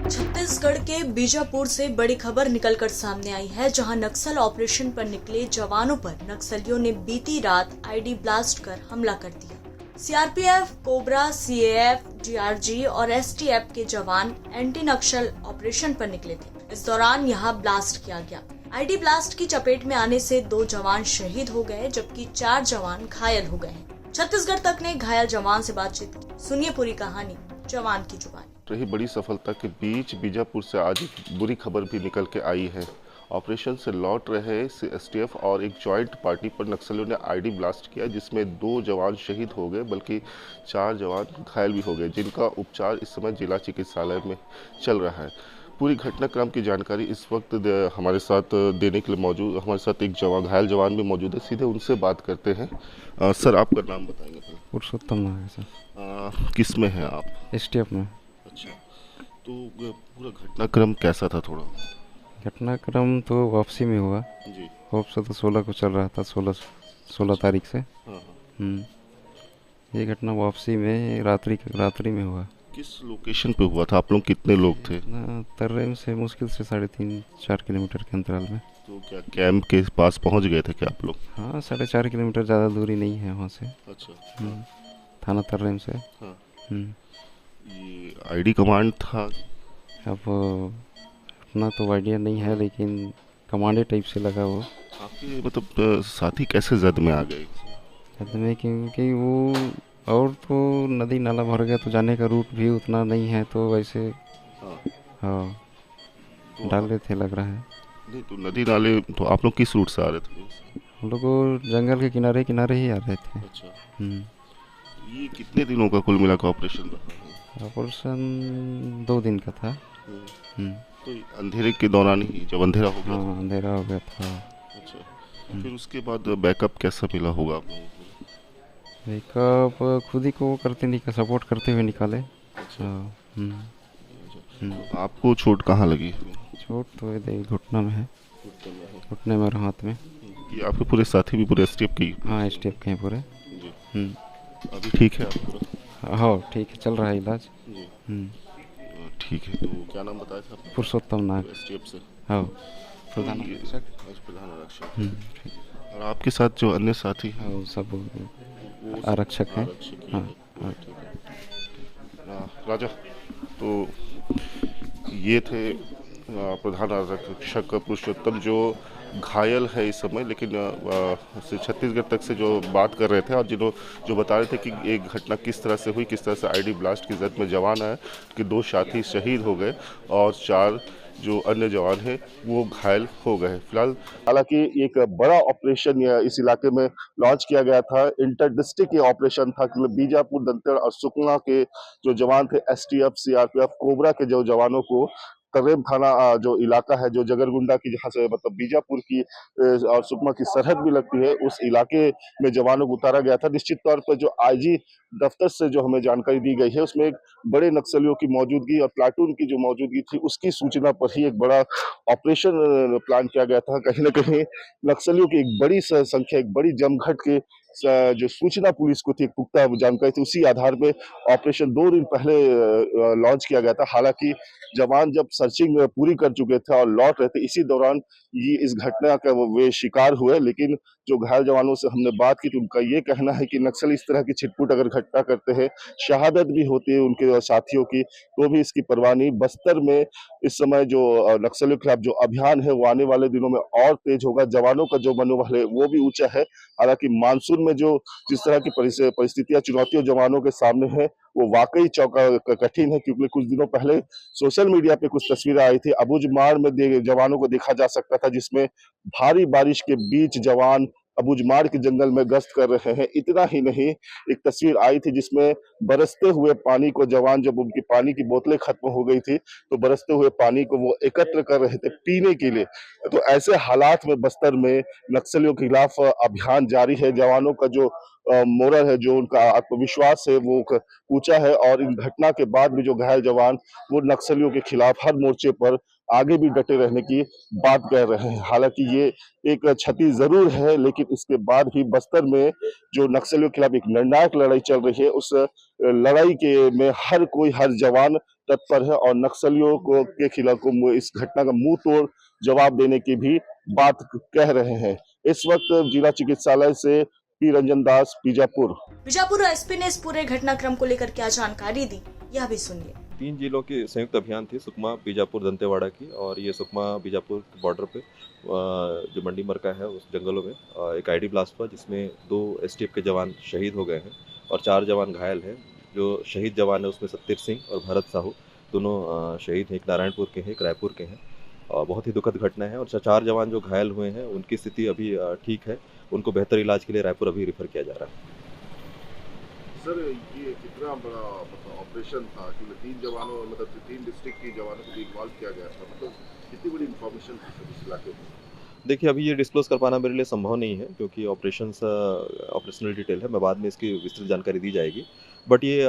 छत्तीसगढ़ के बीजापुर से बड़ी खबर निकलकर सामने आई है, जहां नक्सल ऑपरेशन पर निकले जवानों पर नक्सलियों ने बीती रात आईडी ब्लास्ट कर हमला कर दिया। सीआरपीएफ, कोबरा, सीएएफ, डीआरजी और एसटीएफ के जवान एंटी नक्सल ऑपरेशन पर निकले थे। इस दौरान यहां ब्लास्ट किया गया। आईडी ब्लास्ट की चपेट में आने से 2 जवान शहीद हो गए, जबकि 4 जवान घायल हो गए हैं। छत्तीसगढ़ तक ने घायल जवान से बातचीत की। सुनिए पूरी कहानी जवान की जुबानी। रही बड़ी सफलता के बीच बीजापुर से आज एक बुरी खबर भी निकल के आई है। ऑपरेशन से लौट रहे एसटीएफ और एक जॉइंट पार्टी पर नक्सलियों ने आईडी ब्लास्ट किया, जिसमें 2 जवान शहीद हो गए बल्कि 4 जवान घायल भी हो गए, जिनका उपचार इस समय जिला चिकित्सालय में चल रहा है। पूरी घटनाक्रम की जानकारी इस वक्त हमारे साथ देने के लिए मौजूद हमारे साथ एक घायल जवान भी मौजूद है। सीधे उनसे बात करते हैं। सर, आपका नाम बताएंगे? पुरुषोत्तम नाम है सर। किस में है आप? एसटीएफ में। अच्छा, तो पूरा घटनाक्रम कैसा था? थोड़ा घटनाक्रम तो वापसी में हुआ जी। होप से तो 16 को चल रहा था, 16 तारीख से। हाँ। ये घटना वापसी में रात्रि में हुआ। किस लोकेशन पे हुआ था? आप लोग कितने लोग थे? तर्रेम से मुश्किल से 3.5-4 किलोमीटर के अंतराल में। तो क्या कैंप के पास पहुंच गए थे क्या आप लोग? हाँ, 4.5 किलोमीटर, ज़्यादा दूरी नहीं है वहाँ से। अच्छा। थाना तर्रेम से। हाँ। ये आईडी कमांड था? अब अपना तो आइडिया नहीं है, लेकिन कमांडे टाइप से लगा वो। आपके मतलब साथी कैसे जद में आ गए? जद में क्योंकि वो और तो नदी नाला भर गया, तो जाने का रूट भी उतना नहीं है, तो वैसे हाँ तो डाल रहे थे लग रहा है। नहीं तो नदी नाले, तो आप लोग किस रूट से आ रहे थे? हम लोग जंगल के किनारे किनारे ही आ रहे थे। अच्छा। ये कितने दिनों का कुल मिला का ऑपरेशन रहा? ऑपरेशन 2 दिन का था। तो अंधेरे के दौरान ही, जब अंधेरा हो गया? हाँ, अंधेरा हो गया था। अच्छा। फिर उसके बाद बैकअप कैसा मिला होगा आप लोगों को? बैकअप खुद ही को करते सपोर्ट करते हुए निकाले। अच्छा। तो आपको चोट कहाँ लगी? चोट तो ये घुटना में है, घुटने में और हाथ में। ये आपके पूरे साथी भी पूरे एसटीएफ की? हाँ, एसटीएफ के हैं पूरे। जी। अभी ठीक है आप? हाँ, ठीक है, चल रहा है इलाज। जी। ठीक है। तो क्या नाम बताया था आपने? पुरुषोत्तम नाम। एसटीएफ से? हाँ, प्रधान आरक्षक। और आपके साथ जो अन्य साथी हैं? वो सब आरक्षक हैं। हाँ। राजा, तो ये थे प्रधान आरक्षक पुरुषोत्तम, जो घायल है इस समय, लेकिन छत्तीसगढ़ तक से जो बात कर रहे थे और जो बता रहे थे कि एक घटना किस तरह से हुई, किस तरह से आईडी ब्लास्ट की जद में जवान आए कि 2 साथी शहीद हो गए और 4 जो अन्य जवान हैं वो घायल हो गए। फिलहाल हालांकि एक बड़ा ऑपरेशन इस इलाके में लॉन्च किया गया था। इंटर डिस्ट्रिक्ट ये ऑपरेशन था कि बीजापुर, दंतेवाड़ा और सुकमा के जो जवान थे, एसटीएफ, सीआरपीएफ, कोबरा के जो जवानों को तर्रेम थाना जो इलाका है, जो जगरगुंडा की, जहाँ से मतलब बीजापुर की और सुकमा की सरहद भी लगती है, उस इलाके में जवानों को उतारा गया था। निश्चित तौर पर जो आईजी दफ्तर से जो हमें जानकारी दी गई है, उसमें एक बड़े नक्सलियों की मौजूदगी और प्लाटून की जो मौजूदगी थी, उसकी सूचना पर ही एक बड़ा ऑपरेशन प्लान किया गया था। कहीं न कहीं नक्सलियों की एक बड़ी संख्या, एक बड़ी जमघट की जो सूचना पुलिस को थी, एक पुख्ता जानकारी थी, उसी आधार पे ऑपरेशन 2 दिन पहले लॉन्च किया गया था। हालांकि जवान जब सर्चिंग पूरी कर चुके थे और लौट रहे थे, इसी दौरान ये इस घटना का वे शिकार हुए। लेकिन जो घायल जवानों से हमने बात की तो उनका ये कहना है कि नक्सल इस तरह की छिटपुट अगर घटना करते हैं, शहादत भी होती है उनके साथियों की, तो भी इसकी परवाह नहीं। बस्तर में इस समय जो नक्सलियों के खिलाफ जो अभियान है, वो आने वाले दिनों में और तेज होगा। जवानों का जो मनोबल है वो भी ऊंचा है। हालांकि मानसून में जो जिस तरह की परिस्थितियां, चुनौतियां जवानों के सामने है, वो वाकई कठिन है। क्योंकि कुछ दिनों पहले सोशल मीडिया पे कुछ तस्वीरें आई थी, अबुझमाड़ में जवानों को देखा जा सकता था, जिसमें भारी बारिश के बीच जवान अबुझमाड़ के जंगल में गश्त कर रहे हैं। इतना ही नहीं, एक तस्वीर आई थी जिसमें बरसते हुए पानी को जवान, जब उनकी पानी की बोतलें खत्म हो गई थी, तो बरसते हुए पानी को वो एकत्र कर रहे थे पीने के लिए। तो ऐसे हालात में बस्तर में नक्सलियों के खिलाफ अभियान जारी है। जवानों का जो मोरल है, जो उनका आत्मविश्वास है, वो ऊंचा है। और इन घटना के बाद भी जो घायल जवान, वो नक्सलियों के खिलाफ हर मोर्चे पर आगे भी डटे रहने की बात कह रहे हैं। हालांकि ये एक क्षति जरूर है, लेकिन इसके बाद भी बस्तर में जो नक्सलियों के खिलाफ एक निर्णायक लड़ाई चल रही है, उस लड़ाई के में हर कोई, हर जवान तत्पर है और नक्सलियों को के खिलाफ इस घटना का मुंह तोड़ जवाब देने की भी बात कह रहे हैं। इस वक्त जिला चिकित्सालय से पी रंजन दास, बीजापुर एसपी ने इस पूरे घटनाक्रम को लेकर क्या जानकारी दी, यह भी सुनिए। 3 जिलों की संयुक्त अभियान थी, सुकमा, बीजापुर, दंतेवाड़ा की। और ये सुकमा बीजापुर बॉर्डर पे जो मंडी मरका है उस जंगलों में एक आईडी ब्लास्ट हुआ, जिसमें 2 एसटीएफ के जवान शहीद हो गए हैं और 4 जवान घायल हैं। जो शहीद जवान है उसमें सत्तिर सिंह और भरत साहू दोनों शहीद हैं, एक नारायणपुर के हैं, एक रायपुर के हैं। और बहुत ही दुखद घटना है। और 4 जवान जो घायल हुए हैं उनकी स्थिति अभी ठीक है, उनको बेहतर इलाज के लिए रायपुर अभी रेफर किया जा रहा है। सर, ये कितना बड़ा ऑपरेशन था कि 3 जवानों 3 डिस्ट्रिक्ट के जवानों को इन्वॉल्व किया गया था, कितनी बड़ी इंफॉर्मेशन थी इस इलाके में? देखिए, अभी ये डिस्क्लोज कर पाना मेरे लिए संभव नहीं है, क्योंकि ऑपरेशनल डिटेल है। मैं बाद में इसकी विस्तृत जानकारी दी जाएगी। बट ये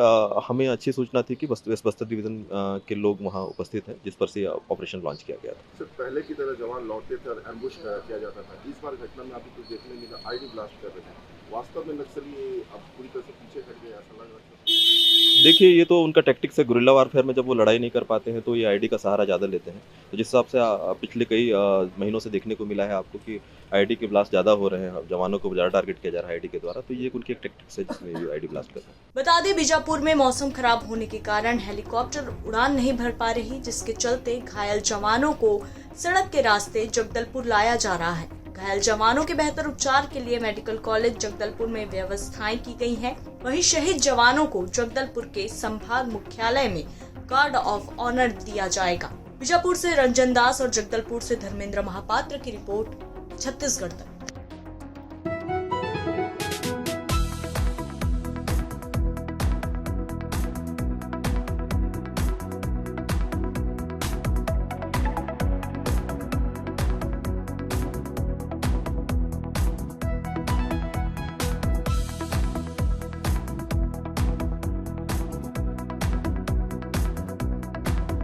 हमें अच्छी सूचना थी कि वेस्ट बस्तर डिवीज़न के लोग वहाँ उपस्थित हैं, जिस पर से ऑपरेशन लॉन्च किया गया था। सर, पहले की तरह जवान लौटते थे और एम्बुश किया जाता था। इस बार घटना में आपको कुछ देखने मिला, आईडी ब्लास्ट कर रहे थे। वास्तव में नक्सली अब पूरी तरह से पीछे हट गए, ऐसा लग रहा था। देखिए, ये तो उनका टैक्टिक्स है। गुरिल्ला वारफेयर में जब वो लड़ाई नहीं कर पाते हैं तो ये आईडी का सहारा ज़्यादा लेते हैं। तो जिस हिसाब से पिछले कई महीनों से देखने को मिला है आपको कि आईडी के ब्लास्ट ज़्यादा हो रहे हैं, जवानों को ज़्यादा टारगेट किया जा रहा है आईडी के द्वारा, तो ये उनकी एक टैक्टिक्स है जिसमें ये आईडी ब्लास्ट कर रहे हैं। बता दें, बीजापुर में मौसम खराब होने के कारण हेलीकॉप्टर उड़ान नहीं भर पा रही, जिसके चलते घायल जवानों को सड़क के रास्ते जगदलपुर लाया जा रहा है। घायल जवानों के बेहतर उपचार के लिए मेडिकल कॉलेज जगदलपुर में व्यवस्थाएं की गई हैं। वहीं शहीद जवानों को जगदलपुर के संभाग मुख्यालय में गार्ड ऑफ ऑनर दिया जाएगा। बीजापुर से रंजन दास और जगदलपुर से धर्मेंद्र महापात्र की रिपोर्ट, छत्तीसगढ़ तक।